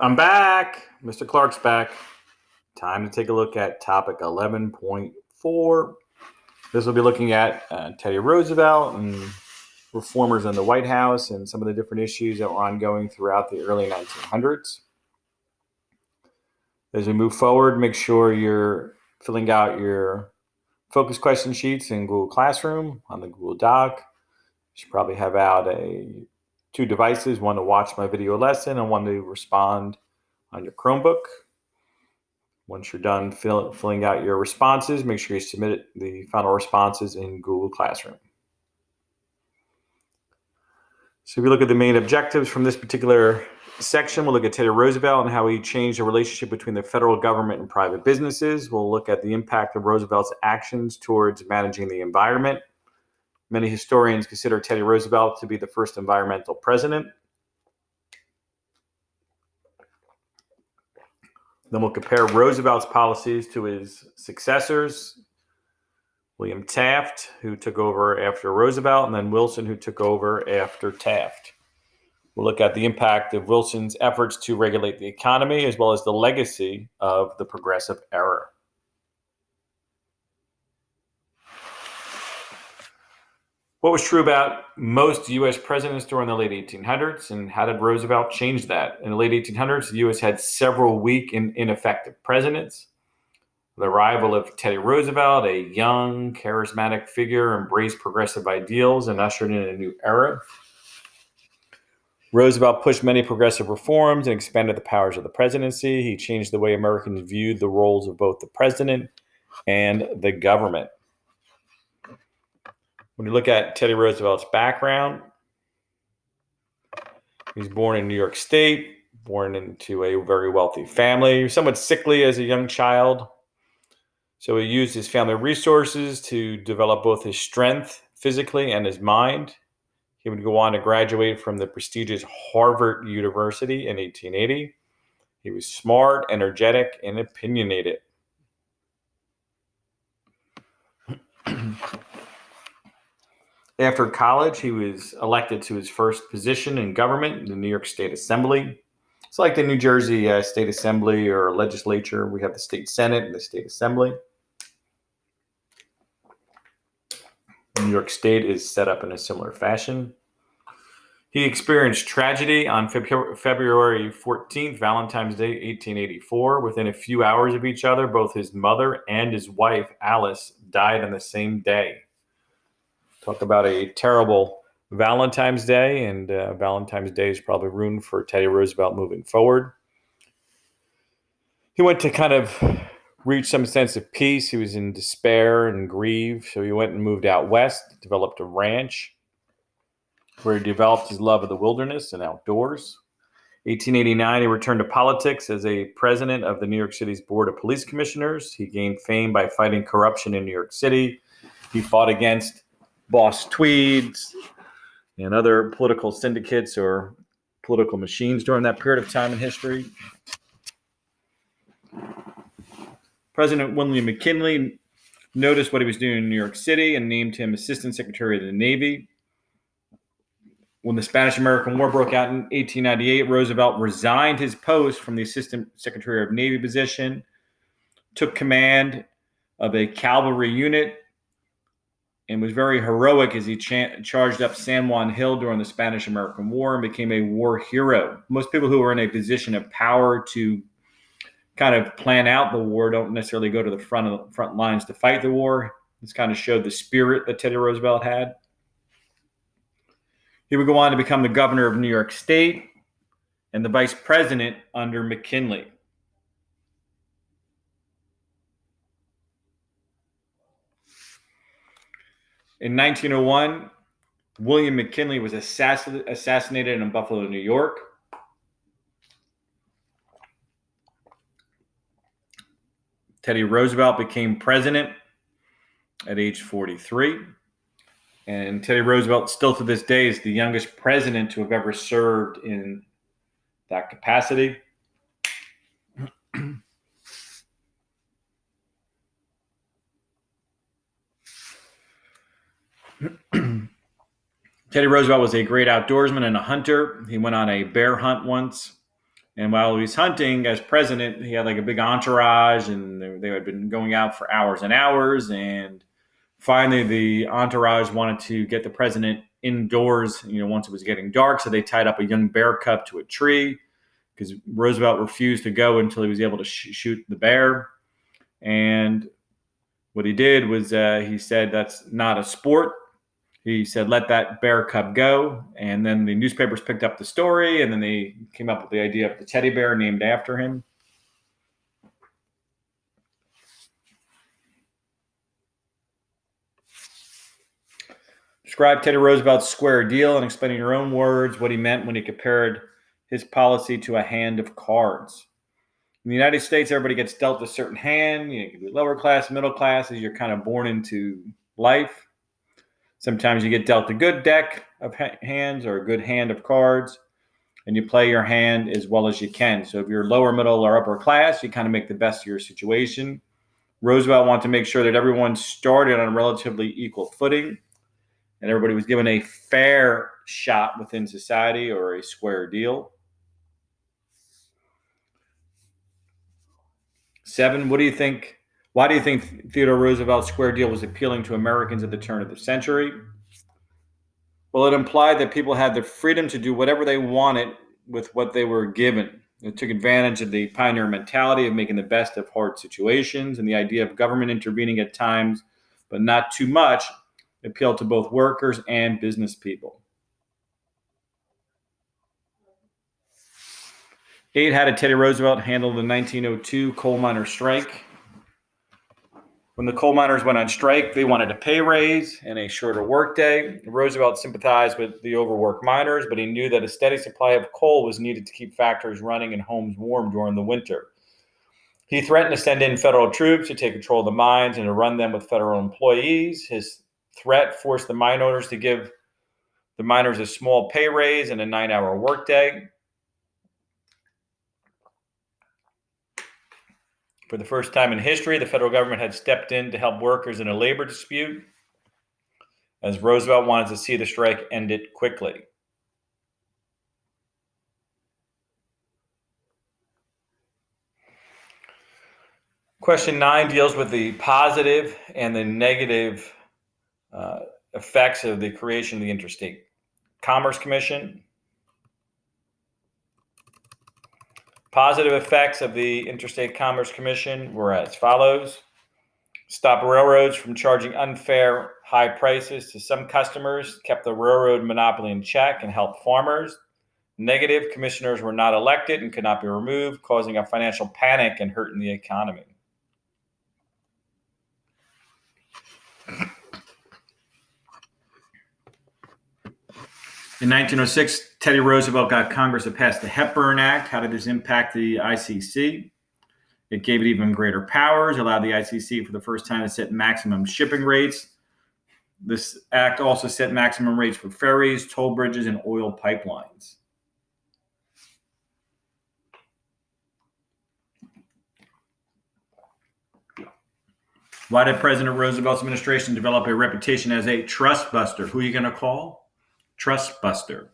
I'm back. Mr. Clarke's back. Time to take a look at topic 11.4. This will be looking at Teddy Roosevelt and reformers in the White House and some of the different issues that were ongoing throughout the early 1900s. As we move forward, make sure you're filling out your focus question sheets in Google Classroom on the Google Doc. You should probably have out two devices, one to watch my video lesson and one to respond on your Chromebook. Once you're done filling out your responses, make sure you submit the final responses in Google Classroom. So if we look at the main objectives from this particular section, we'll look at Teddy Roosevelt and how he changed the relationship between the federal government and private businesses. We'll look at the impact of Roosevelt's actions towards managing the environment. Many historians consider Teddy Roosevelt to be the first environmental president. Then we'll compare Roosevelt's policies to his successors, William Taft, who took over after Roosevelt, and then Wilson, who took over after Taft. We'll look at the impact of Wilson's efforts to regulate the economy, as well as the legacy of the Progressive Era. What was true about most U.S. presidents during the late 1800s, and how did Roosevelt change that? In the late 1800s, the U.S. had several weak and ineffective presidents. The arrival of Teddy Roosevelt, a young, charismatic figure, embraced progressive ideals and ushered in a new era. Roosevelt pushed many progressive reforms and expanded the powers of the presidency. He changed the way Americans viewed the roles of both the president and the government. When you look at Teddy Roosevelt's background, he was born in New York State, born into a very wealthy family. He was somewhat sickly as a young child. So he used his family resources to develop both his strength physically and his mind. He would go on to graduate from the prestigious Harvard University in 1880. He was smart, energetic, and opinionated. After college, he was elected to his first position in government, the New York State Assembly. It's like the New Jersey State Assembly or legislature. We have the state Senate and the state Assembly. New York State is set up in a similar fashion. He experienced tragedy on February 14th, Valentine's Day, 1884. Within a few hours of each other, both his mother and his wife, Alice, died on the same day. Talk about a terrible Valentine's Day, and Valentine's Day is probably ruined for Teddy Roosevelt moving forward. He went to kind of reach some sense of peace. He was in despair and grief, so he went and moved out west, developed a ranch where he developed his love of the wilderness and outdoors. 1889, he returned to politics as a president of the New York City's Board of Police Commissioners. He gained fame by fighting corruption in New York City. He fought against Boss Tweeds and other political syndicates or political machines during that period of time in history. President William McKinley noticed what he was doing in New York City and named him Assistant Secretary of the Navy. When the Spanish-American War broke out in 1898, Roosevelt resigned his post from the Assistant Secretary of Navy position, took command of a cavalry unit, and was very heroic as he charged up San Juan Hill during the Spanish-American War and became a war hero. Most people who are in a position of power to kind of plan out the war don't necessarily go to the front lines to fight the war. This kind of showed the spirit that Teddy Roosevelt had. He would go on to become the governor of New York State and the vice president under McKinley. In 1901, William McKinley was assassinated in Buffalo, New York. Teddy Roosevelt became president at age 43. And Teddy Roosevelt, still to this day, is the youngest president to have ever served in that capacity. Teddy Roosevelt was a great outdoorsman and a hunter. He went on a bear hunt once And while he was hunting as president, he had like a big entourage, and they had been going out for hours and hours. And finally, the entourage wanted to get the president indoors, once it was getting dark. So they tied up a young bear cub to a tree because Roosevelt refused to go until he was able to shoot the bear. And what he did was he said, "That's not a sport." He said, "Let that bear cub go." And then the newspapers picked up the story, and then they came up with the idea of the teddy bear named after him. Describe Teddy Roosevelt's square deal and explain in your own words what he meant when he compared his policy to a hand of cards. In the United States, everybody gets dealt a certain hand. You can be lower class, middle class, as you're kind of born into life. Sometimes you get dealt a good deck of hands or a good hand of cards, and you play your hand as well as you can. So if you're lower, middle, or upper class, you kind of make the best of your situation. Roosevelt wanted to make sure that everyone started on a relatively equal footing and everybody was given a fair shot within society, or a square deal. 7, what do you think? Why do you think Theodore Roosevelt's square deal was appealing to Americans at the turn of the century? Well, it implied that people had the freedom to do whatever they wanted with what they were given. It took advantage of the pioneer mentality of making the best of hard situations, and the idea of government intervening at times, but not too much, appealed to both workers and business people. 8, how did Teddy Roosevelt handle the 1902 coal miner strike? When the coal miners went on strike, they wanted a pay raise and a shorter workday. Roosevelt sympathized with the overworked miners, but he knew that a steady supply of coal was needed to keep factories running and homes warm during the winter. He threatened to send in federal troops to take control of the mines and to run them with federal employees. His threat forced the mine owners to give the miners a small pay raise and a 9-hour workday. For the first time in history, the federal government had stepped in to help workers in a labor dispute, as Roosevelt wanted to see the strike ended quickly. Question 9 deals with the positive and the negative effects of the creation of the Interstate Commerce Commission. Positive effects of the Interstate Commerce Commission were as follows: stop railroads from charging unfair high prices to some customers, kept the railroad monopoly in check, and helped farmers. Negative, commissioners were not elected and could not be removed, causing a financial panic and hurting the economy. In 1906, Teddy Roosevelt got Congress to pass the Hepburn Act. How did this impact the ICC? It gave it even greater powers, allowed the ICC for the first time to set maximum shipping rates. This act also set maximum rates for ferries, toll bridges, and oil pipelines. Why did President Roosevelt's administration develop a reputation as a trust buster? Who are you going to call? Trust buster.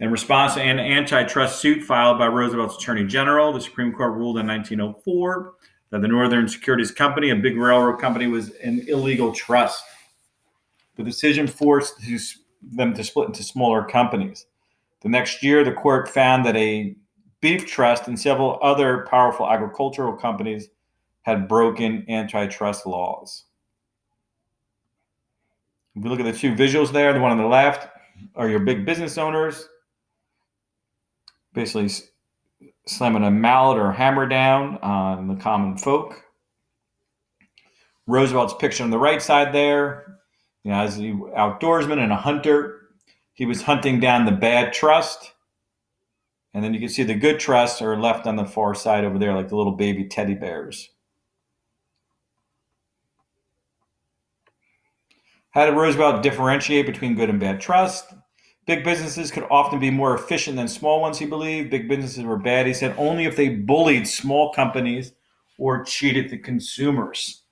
In response to an antitrust suit filed by Roosevelt's Attorney General, the Supreme Court ruled in 1904 that the Northern Securities Company, a big railroad company, was an illegal trust. The decision forced them to split into smaller companies. The next year, the court found that a beef trust and several other powerful agricultural companies had broken antitrust laws. If you look at the two visuals there, the one on the left are your big business owners, basically slamming a mallet or hammer down on the common folk. Roosevelt's picture on the right side there, as an outdoorsman and a hunter, he was hunting down the bad trust. And then you can see the good trusts are left on the far side over there, like the little baby teddy bears. How did Roosevelt differentiate between good and bad trust? Big businesses could often be more efficient than small ones, he believed. Big businesses were bad, he said, only if they bullied small companies or cheated the consumers.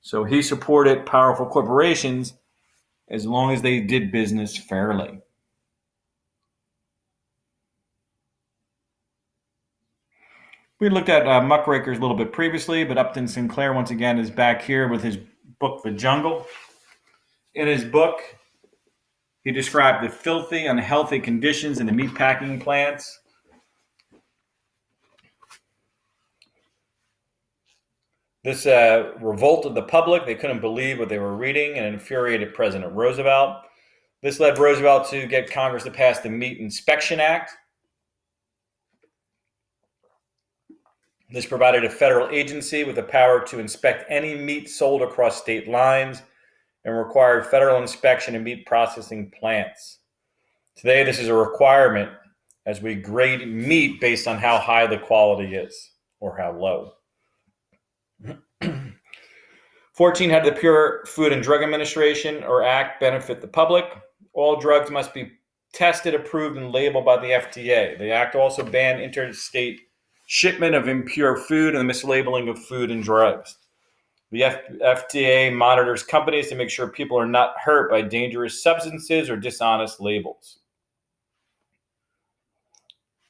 So he supported powerful corporations as long as they did business fairly. We looked at muckrakers a little bit previously, but Upton Sinclair once again is back here with his book, The Jungle. In his book, he described the filthy, unhealthy conditions in the meatpacking plants. This revolted the public. They couldn't believe what they were reading and infuriated President Roosevelt. This led Roosevelt to get Congress to pass the Meat Inspection Act. This provided a federal agency with the power to inspect any meat sold across state lines and required federal inspection of meat processing plants. Today, this is a requirement as we grade meat based on how high the quality is or how low. 14 had the Pure Food and Drug Administration, or Act, benefit the public. All drugs must be tested, approved, and labeled by the FDA. The Act also banned interstate shipment of impure food and the mislabeling of food and drugs. The FDA monitors companies to make sure people are not hurt by dangerous substances or dishonest labels.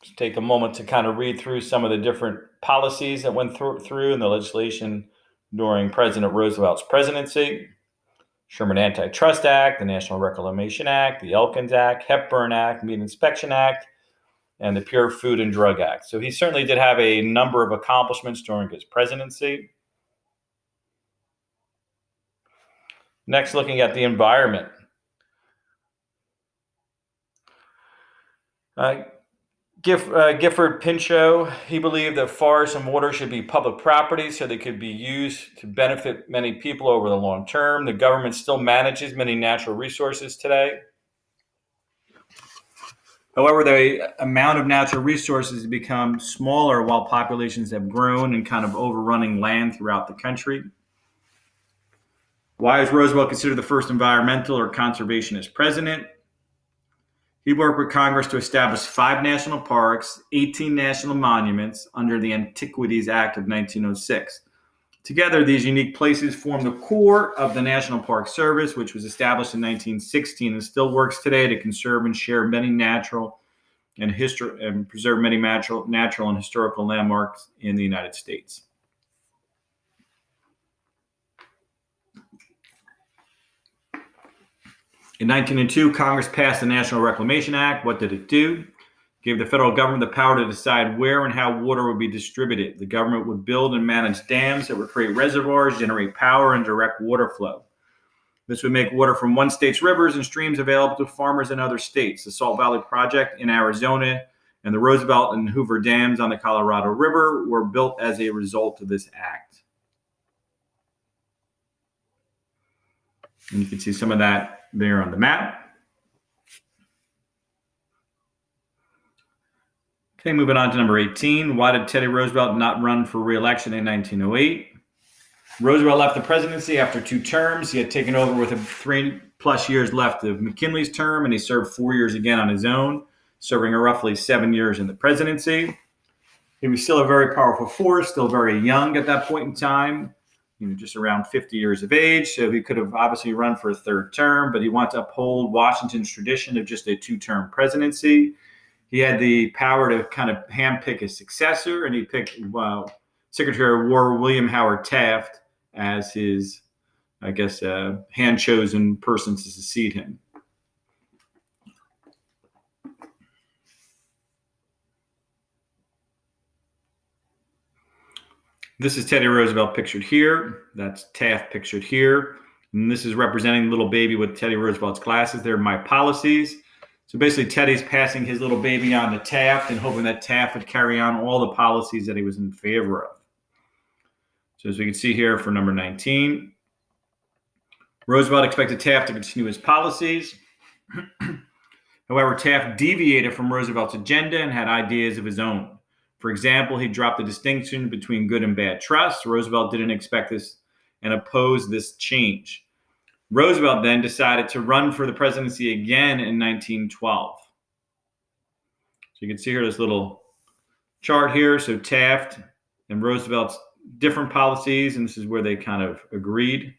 Just take a moment to kind of read through some of the different policies that went through in the legislation during President Roosevelt's presidency. Sherman Antitrust Act, the National Reclamation Act, the Elkins Act, Hepburn Act, Meat Inspection Act, and the Pure Food and Drug Act. So he certainly did have a number of accomplishments during his presidency. Next, looking at the environment. Gifford Pinchot, he believed that forests and water should be public property so they could be used to benefit many people over the long term. The government still manages many natural resources today. However, the amount of natural resources has become smaller while populations have grown and kind of overrunning land throughout the country. Why is Roosevelt considered the first environmental or conservationist president? He worked with Congress to establish 5 national parks, 18 national monuments under the Antiquities Act of 1906. Together, these unique places form the core of the National Park Service, which was established in 1916 and still works today to conserve and share many natural and preserve many natural and historical landmarks in the United States. In 1902, Congress passed the National Reclamation Act. What did it do? It gave the federal government the power to decide where and how water would be distributed. The government would build and manage dams that would create reservoirs, generate power, and direct water flow. This would make water from one state's rivers and streams available to farmers in other states. The Salt Valley Project in Arizona and the Roosevelt and Hoover dams on the Colorado River were built as a result of this act. And you can see some of that there on the map. Okay, moving on to number 18. Why did Teddy Roosevelt not run for re-election in 1908? Roosevelt left the presidency after 2 terms. He had taken over with 3+ years left of McKinley's term, and he served 4 years again on his own, serving roughly 7 years in the presidency. He was still a very powerful force, still very young at that point in time, just around 50 years of age. So he could have obviously run for a 3rd term, but he wanted to uphold Washington's tradition of just a 2-term presidency. He had the power to kind of handpick his successor, and he picked Secretary of War William Howard Taft as his, hand-chosen person to succeed him. This is Teddy Roosevelt pictured here. That's Taft pictured here. And this is representing the little baby with Teddy Roosevelt's glasses. They're my policies. So basically, Teddy's passing his little baby on to Taft and hoping that Taft would carry on all the policies that he was in favor of. So as we can see here for number 19, Roosevelt expected Taft to continue his policies. However, Taft deviated from Roosevelt's agenda and had ideas of his own. For example, he dropped the distinction between good and bad trust. Roosevelt didn't expect this and opposed this change. Roosevelt then decided to run for the presidency again in 1912. So you can see here this little chart here. So Taft and Roosevelt's different policies, and this is where they kind of agreed.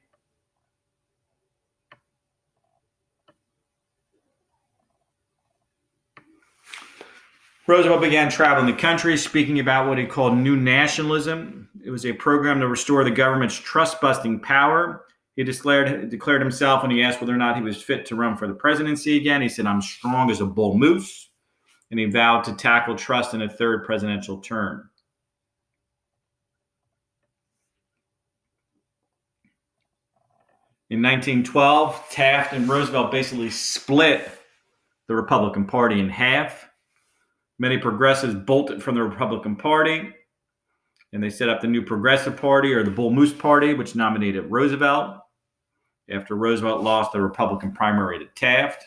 Roosevelt began traveling the country, speaking about what he called new nationalism. It was a program to restore the government's trust-busting power. He declared himself when he asked whether or not he was fit to run for the presidency again. He said, "I'm strong as a bull moose," and he vowed to tackle trust in a third presidential term. In 1912, Taft and Roosevelt basically split the Republican Party in half. Many progressives bolted from the Republican Party, and they set up the new Progressive Party, or the Bull Moose Party, which nominated Roosevelt after Roosevelt lost the Republican primary to Taft.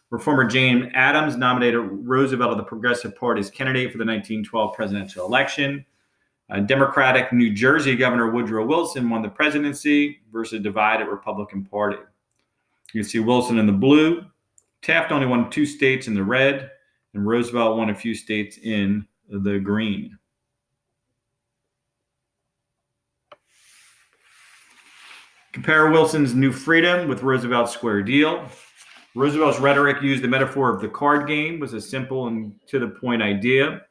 Reformer James Adams nominated Roosevelt of the Progressive Party's candidate for the 1912 presidential election. Democratic New Jersey Governor Woodrow Wilson won the presidency versus a divided Republican Party. You can see Wilson in the blue. Taft only won 2 states in the red, and Roosevelt won a few states in the green. Compare Wilson's New Freedom with Roosevelt's Square Deal. Roosevelt's rhetoric used the metaphor of the card game, was a simple and to-the-point idea.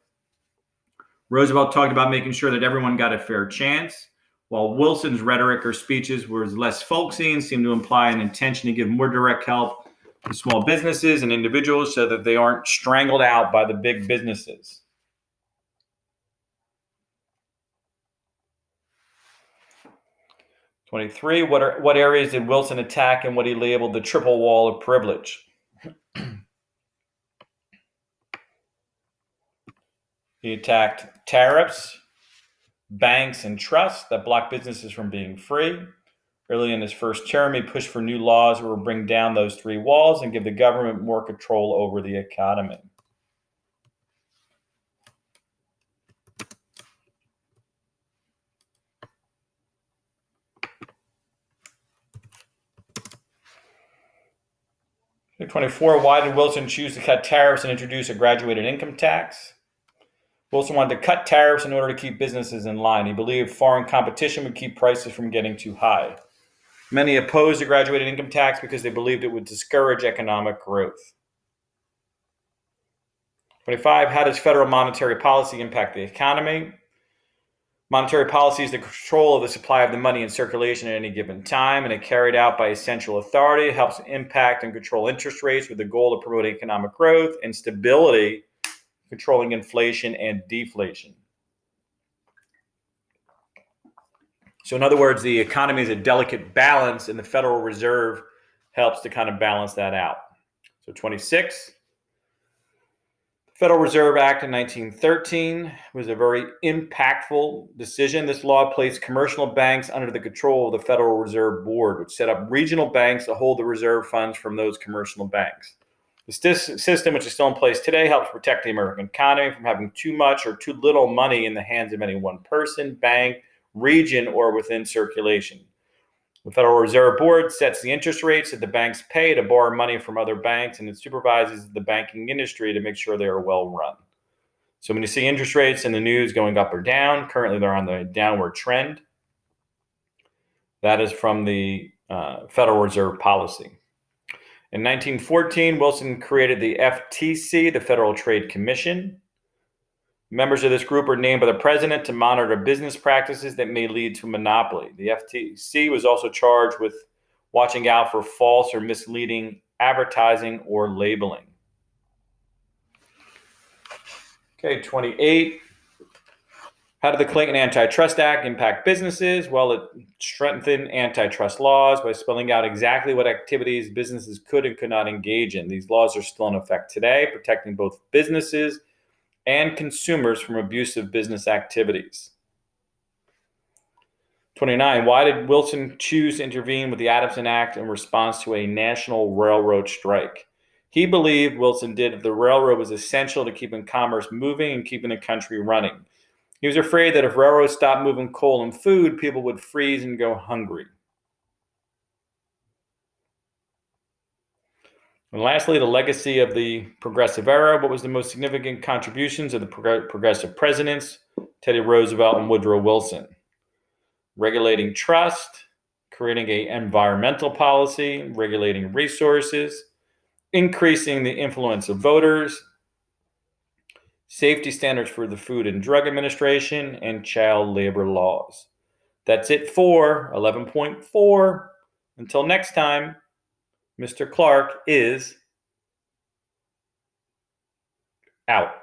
Roosevelt talked about making sure that everyone got a fair chance, while Wilson's rhetoric or speeches was less folksy and seemed to imply an intention to give more direct help to small businesses and individuals so that they aren't strangled out by the big businesses. '23, what areas did Wilson attack in what he labeled the triple wall of privilege? He attacked tariffs, banks, and trusts that block businesses from being free. Early in his first term, he pushed for new laws that would bring down those 3 walls and give the government more control over the economy. Okay, 24, why did Wilson choose to cut tariffs and introduce a graduated income tax? Wilson wanted to cut tariffs in order to keep businesses in line. He believed foreign competition would keep prices from getting too high. Many opposed the graduated income tax because they believed it would discourage economic growth. 25, how does federal monetary policy impact the economy? Monetary policy is the control of the supply of the money in circulation at any given time, and it carried out by a central authority. It helps impact and control interest rates with the goal of promoting economic growth and stability, controlling inflation and deflation. So in other words, the economy is a delicate balance, and the Federal Reserve helps to kind of balance that out. So 26, the Federal Reserve Act in 1913 was a very impactful decision. This law placed commercial banks under the control of the Federal Reserve Board, which set up regional banks to hold the reserve funds from those commercial banks. The system, which is still in place today, helps protect the American economy from having too much or too little money in the hands of any one person, bank, region, or within circulation. The Federal Reserve Board sets the interest rates that the banks pay to borrow money from other banks, and it supervises the banking industry to make sure they are well run. So when you see interest rates in the news going up or down, currently they're on the downward trend. That is from the Federal Reserve policy. In 1914, Wilson created the FTC, the Federal Trade Commission. Members of this group are named by the president to monitor business practices that may lead to monopoly. The FTC was also charged with watching out for false or misleading advertising or labeling. Okay, 28. How did the Clinton Antitrust Act impact businesses? Well, it strengthened antitrust laws by spelling out exactly what activities businesses could and could not engage in. These laws are still in effect today, protecting both businesses and consumers from abusive business activities. 29. Why did Wilson choose to intervene with the Adamson Act in response to a national railroad strike? He believed, Wilson did, that the railroad was essential to keeping commerce moving and keeping the country running. He was afraid that if railroads stopped moving coal and food, people would freeze and go hungry. And lastly, the legacy of the progressive era. What was the most significant contributions of the progressive presidents, Teddy Roosevelt and Woodrow Wilson? Regulating trust, creating an environmental policy, regulating resources, increasing the influence of voters, safety standards for the Food and Drug Administration, and child labor laws. That's it for 11.4. Until next time, Mr. Clarke is out.